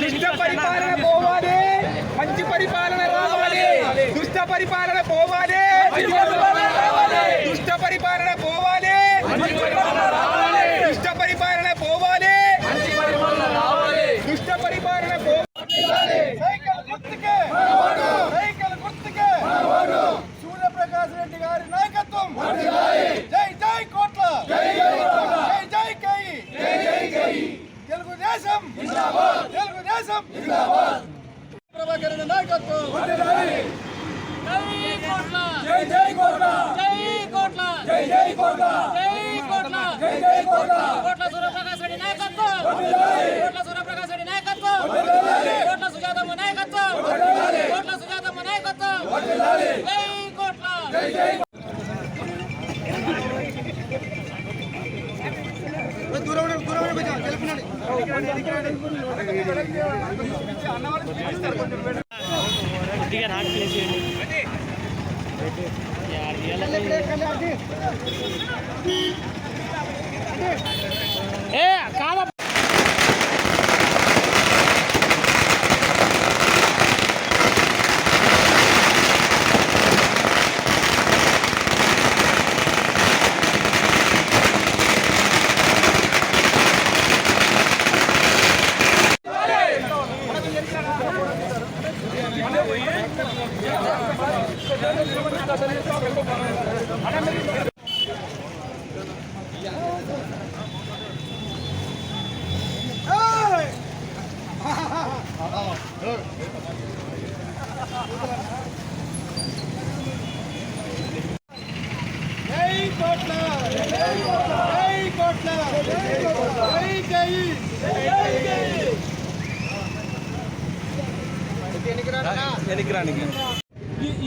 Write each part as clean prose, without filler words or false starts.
దుష్ట పరిపాలన పోవాలి, మంచి పరిపాలన రావాలి. దుష్ట పరిపాలన పోవాలి, దుష్ట పరిపాలన పోవాలి, దుష్ట పరిపాలన పోవాలి, దుష్ట పరిపాలన పోవాలి. సైకిల్ గుర్తుకే, సైకిల్ గుర్తుకే సూర్యప్రకాష్ రెడ్డి గారి నాయకత్వం. జై జై కోట్ల, జై జై కై, తెలుగుదేశం జిందాబాద్, తెలుగుదేశం జిందాబాద్. ప్రభాకర్ రెడ్డి నాయకత్వం. జై జై కోట్ల, జై కోట్ల, జై జై కోట్ల, జై కోట్ల, జై జై కోట్ల. కోట్ల సూర్యప్రకాష్ రెడ్డి నాయకత్వం, కోట్ల సూర్యప్రకాష్ రెడ్డి నాయకత్వం, కోట్ల సుజాతమ్మ నాయకత్వం, కోట్ల సుజాతమ్మ నాయకత్వం. జై కోట్ల, జై జై.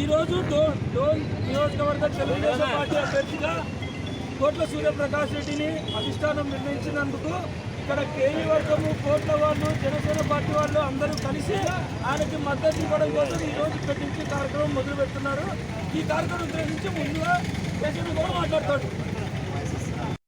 ఈరోజు డోన్ నియోజకవర్గ తెలుగుదేశం పార్టీ అభ్యర్థిగా కోట్ల సూర్యప్రకాష్ రెడ్డిని అధిష్టానం నిర్ణయించినందుకు ఇక్కడ కేవీ వర్గము, కోట్ల వాళ్ళు, జనసేన పార్టీ వాళ్ళు అందరూ కలిసి ఆయనకి మద్దతు ఇవ్వడం కోసం ఈరోజు ఇక్కడి నుంచి కార్యక్రమం మొదలు పెడుతున్నారు. ఈ కార్యక్రమం గురించి ముందుగా కేసీఆర్ కూడా మాట్లాడతాడు.